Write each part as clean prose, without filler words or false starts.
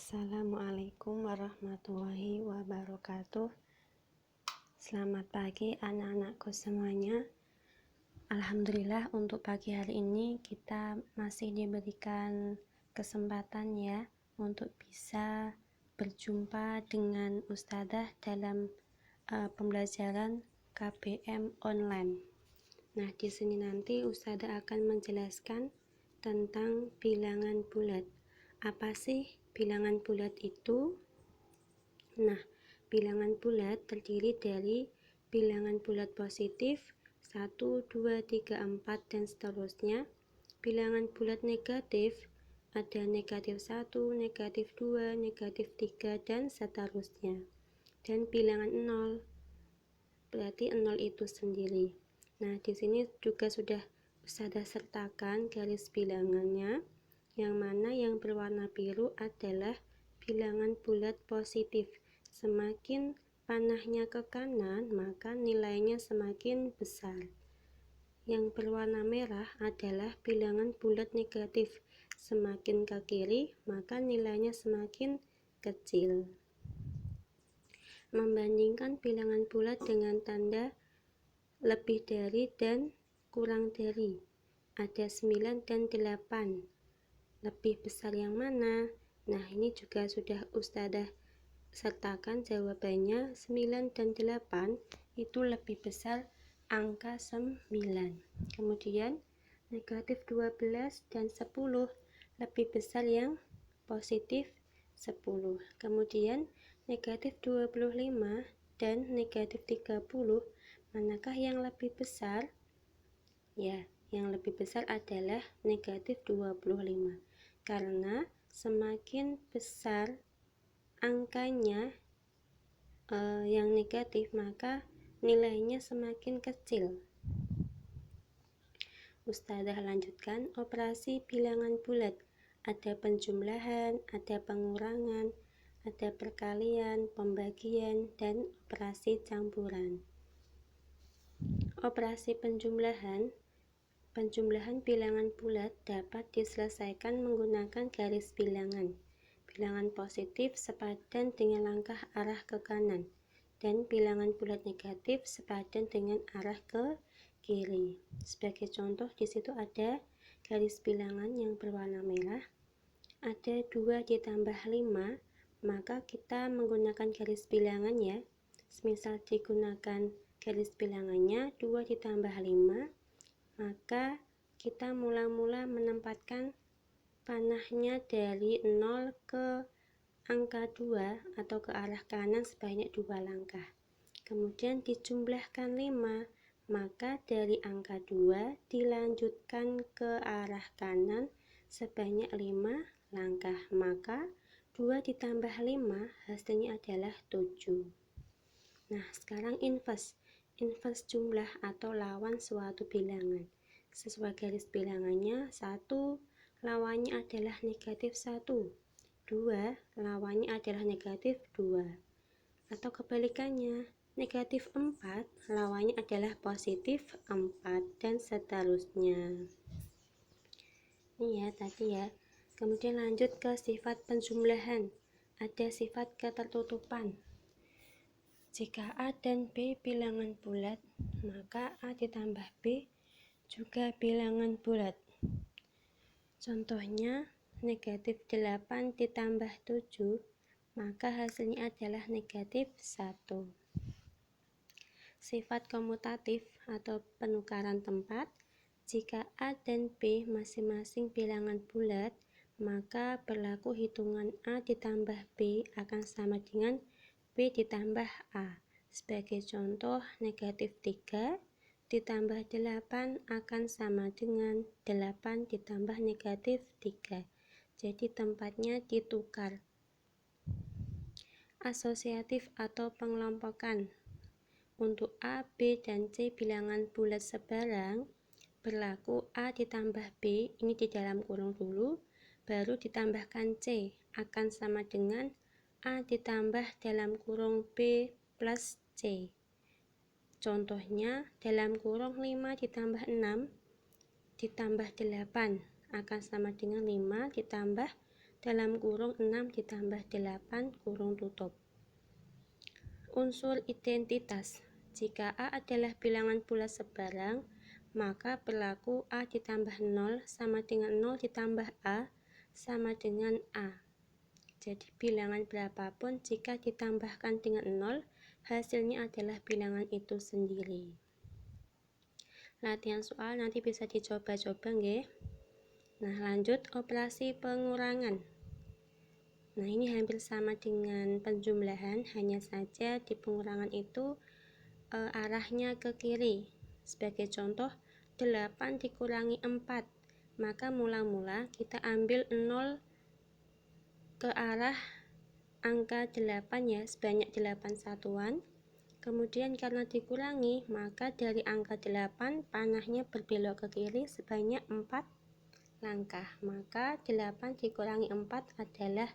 Assalamualaikum warahmatullahi wabarakatuh. Selamat pagi anak-anakku semuanya. Alhamdulillah untuk pagi hari ini kita masih diberikan kesempatan ya untuk bisa berjumpa dengan Ustadzah dalam pembelajaran KBM online. Nah, di sini nanti Ustadzah akan menjelaskan tentang bilangan bulat. Apa sih bilangan bulat itu? Nah, bilangan bulat terdiri dari bilangan bulat positif 1, 2, 3, 4 dan seterusnya. Bilangan bulat negatif ada negatif 1, negatif 2, negatif 3 dan seterusnya. Dan bilangan 0 berarti 0 itu sendiri. Nah, di sini juga sudah Ustadzah sertakan garis bilangannya, yang mana yang berwarna biru adalah bilangan bulat positif. Semakin panahnya ke kanan, maka nilainya semakin besar. Yang berwarna merah adalah bilangan bulat negatif. Semakin ke kiri, maka nilainya semakin kecil. Membandingkan bilangan bulat dengan tanda lebih dari dan kurang dari. Ada 9 dan 8. Lebih besar yang mana? Nah, ini juga sudah Ustadzah sertakan jawabannya. 9 dan 8 itu lebih besar angka 9. Kemudian negatif 12 dan 10 lebih besar yang positif 10. Kemudian negatif 25 dan negatif 30, manakah yang lebih besar? Ya, yang lebih besar adalah negatif 25. Karena semakin besar angkanya yang negatif, maka nilainya semakin kecil. Ustadzah lanjutkan operasi bilangan bulat. Ada penjumlahan, ada pengurangan, ada perkalian, pembagian, dan operasi campuran. Operasi penjumlahan bilangan bulat dapat diselesaikan menggunakan garis bilangan. Bilangan positif sepadan dengan langkah arah ke kanan, dan bilangan bulat negatif sepadan dengan arah ke kiri. Sebagai contoh, di situ ada garis bilangan yang berwarna merah. Ada 2 ditambah 5, maka kita menggunakan garis bilangan ya. Semisal digunakan garis bilangannya 2 ditambah 5, maka kita mula-mula menempatkan panahnya dari 0 ke angka 2 atau ke arah kanan sebanyak 2 langkah. Kemudian dijumlahkan 5, maka dari angka 2 dilanjutkan ke arah kanan sebanyak 5 langkah. Maka 2 ditambah 5 hasilnya adalah 7. Nah, sekarang inverse jumlah atau lawan suatu bilangan. Sesuai garis bilangannya, 1 lawannya adalah negatif 1, 2 lawannya adalah negatif 2. Atau kebalikannya, negatif 4 lawannya adalah positif 4 dan seterusnya. Ini ya tadi ya. Kemudian lanjut ke sifat penjumlahan. Ada sifat ketertutupan. Jika A dan B bilangan bulat, maka A ditambah B juga bilangan bulat. Contohnya, negatif 8 ditambah 7, maka hasilnya adalah negatif 1. Sifat komutatif atau penukaran tempat. Jika A dan B masing-masing bilangan bulat, maka berlaku hitungan A ditambah B akan sama dengan B ditambah A. Sebagai contoh, negatif 3 ditambah 8 akan sama dengan 8 ditambah negatif 3. Jadi tempatnya ditukar. Asosiatif atau pengelompokan. Untuk A, B, dan C bilangan bulat sebarang, berlaku A ditambah B, ini di dalam kurung dulu, baru ditambahkan C, akan sama dengan A ditambah dalam kurung B plus C. Contohnya, dalam kurung 5 ditambah 6 ditambah 8 akan sama dengan 5 ditambah dalam kurung 6 ditambah 8 kurung tutup. Unsur identitas. Jika A adalah bilangan bulat sebarang, maka berlaku A ditambah 0 sama dengan 0 ditambah A sama dengan A. Jadi bilangan berapapun jika ditambahkan dengan 0, hasilnya adalah bilangan itu sendiri. Latihan soal nanti bisa dicoba-coba nggih. Nah, lanjut operasi pengurangan. Nah, ini hampir sama dengan penjumlahan, hanya saja di pengurangan itu arahnya ke kiri. Sebagai contoh, 8 dikurangi 4, maka mula-mula kita ambil 0 ke arah angka 8 ya, sebanyak 8 satuan. Kemudian karena dikurangi, maka dari angka 8 panahnya berbelok ke kiri sebanyak 4 langkah. Maka 8 dikurangi 4 adalah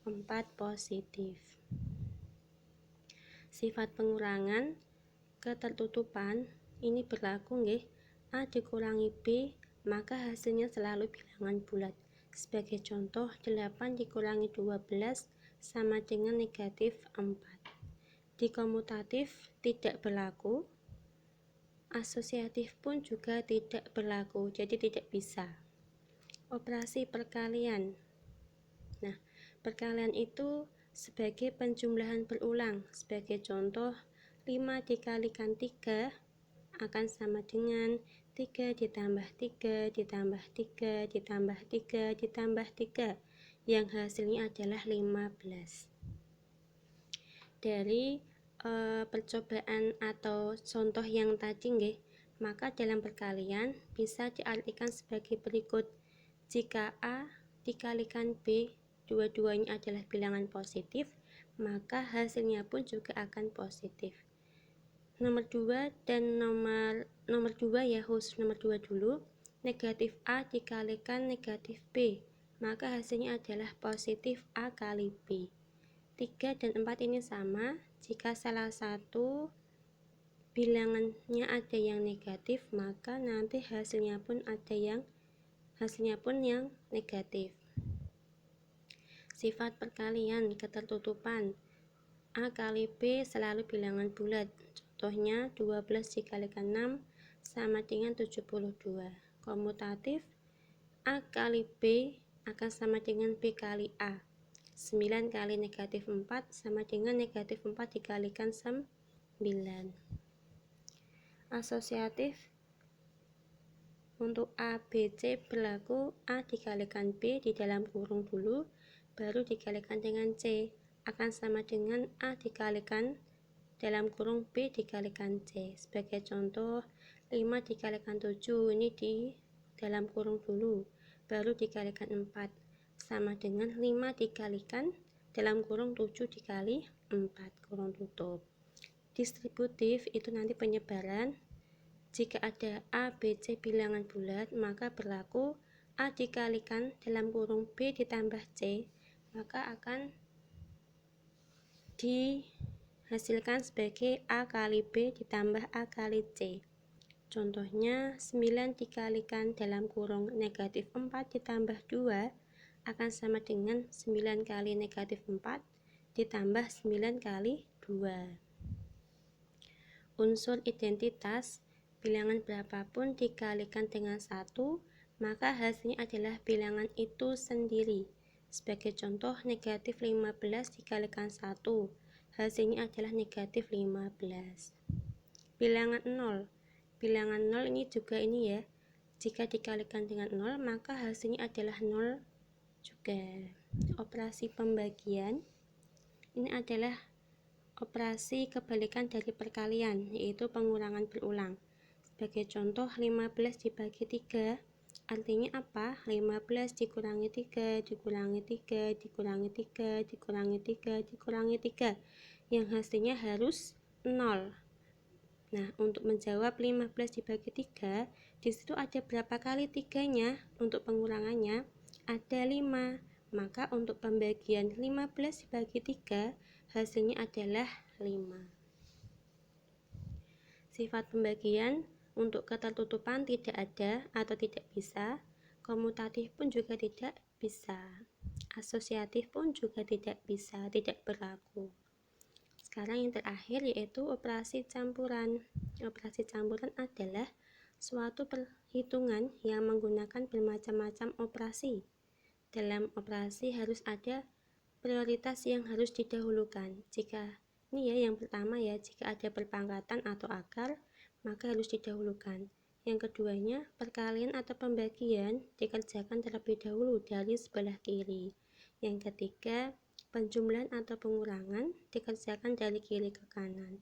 4 positif. Sifat pengurangan ketertutupan ini berlaku nggih. A dikurangi B, maka hasilnya selalu bilangan bulat. Sebagai contoh, 8 dikurangi 12 sama dengan negatif 4. Di komutatif tidak berlaku, asosiatif pun juga tidak berlaku, jadi tidak bisa. Operasi perkalian. Nah, perkalian itu sebagai penjumlahan berulang. Sebagai contoh, 5 dikalikan 3 akan sama dengan 3 ditambah 3 ditambah 3 ditambah 3 ditambah 3, yang hasilnya adalah 15. Dari percobaan atau contoh yang tadi nggih, maka dalam perkalian bisa diartikan sebagai berikut. Jika A dikalikan B, dua-duanya adalah bilangan positif, maka hasilnya pun juga akan positif. Nomor 2 dan nomor 2 ya, khusus nomor 2 dulu. Negatif A dikalikan negatif B, maka hasilnya adalah positif A kali B. 3 dan 4 ini sama. Jika salah satu bilangannya ada yang negatif, maka nanti hasilnya pun yang negatif. Sifat perkalian ketertutupan. A kali B selalu bilangan bulat. Contohnya 12 dikalikan 6 sama dengan 72. Komutatif, A kali B akan sama dengan B kali A. 9 kali negatif 4 sama dengan negatif 4 dikalikan 9. Asosiatif, untuk A, B, C berlaku A dikalikan B di dalam kurung dulu, baru dikalikan dengan C, akan sama dengan A dikalikan dalam kurung B dikalikan C. Sebagai contoh, 5 dikalikan 7, ini di dalam kurung dulu, baru dikalikan 4, sama dengan 5 dikalikan dalam kurung 7 dikali 4, kurung tutup. Distributif itu nanti penyebaran. Jika ada A, B, C bilangan bulat, maka berlaku A dikalikan dalam kurung B ditambah C, maka akan dihasilkan sebagai A kali B ditambah A kali C. Contohnya, 9 dikalikan dalam kurung negatif 4 ditambah 2 akan sama dengan 9 kali negatif 4 ditambah 9 kali 2. Unsur identitas, bilangan berapapun dikalikan dengan 1, maka hasilnya adalah bilangan itu sendiri. Sebagai contoh, negatif 15 dikalikan 1, hasilnya adalah negatif 15. Bilangan 0. Bilangan 0 ini juga ini ya, jika dikalikan dengan 0, maka hasilnya adalah 0 juga. Operasi pembagian, ini adalah operasi kebalikan dari perkalian, yaitu pengurangan berulang. Sebagai contoh, 15 dibagi 3, artinya apa? 15 dikurangi 3, dikurangi 3, dikurangi 3, dikurangi 3, dikurangi 3, yang hasilnya harus 0. Nah, untuk menjawab 15 dibagi 3, disitu ada berapa kali 3-nya? Untuk pengurangannya ada 5, maka untuk pembagian 15 dibagi 3, hasilnya adalah 5. Sifat pembagian, untuk ketertutupan tidak ada atau tidak bisa, komutatif pun juga tidak bisa. Asosiatif pun juga tidak bisa, tidak berlaku. Sekarang yang terakhir yaitu operasi campuran. Operasi campuran adalah suatu perhitungan yang menggunakan bermacam-macam operasi. Dalam operasi harus ada prioritas yang harus didahulukan. Ini ya yang pertama ya, jika ada perpangkatan atau akar, maka harus didahulukan. Yang keduanya, perkalian atau pembagian dikerjakan terlebih dahulu dari sebelah kiri. Yang ketiga, penjumlahan atau pengurangan dikerjakan dari kiri ke kanan.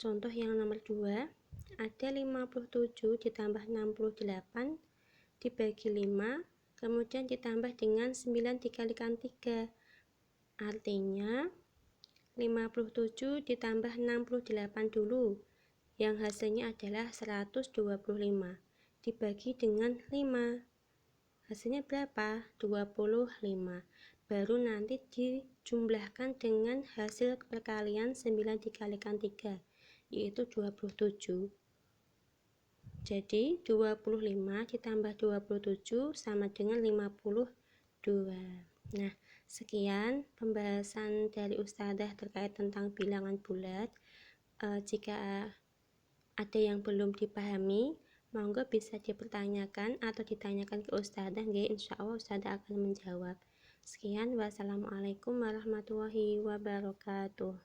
Contoh yang nomor 2, ada 57 ditambah 68 dibagi 5, kemudian ditambah dengan 9 dikalikan 3. Artinya 57 ditambah 68 dulu, yang hasilnya adalah 125 dibagi dengan 5, hasilnya berapa? 25. Baru nanti dijumlahkan dengan hasil perkalian 9 dikalikan 3, yaitu 27. Jadi 25 ditambah 27 sama dengan 52. Nah, sekian pembahasan dari Ustadzah terkait tentang bilangan bulat. Jika ada yang belum dipahami, monggo bisa dipertanyakan atau ditanyakan ke Ustadzah, insya Allah Ustadzah akan menjawab. Sekian, wassalamualaikum warahmatullahi wabarakatuh.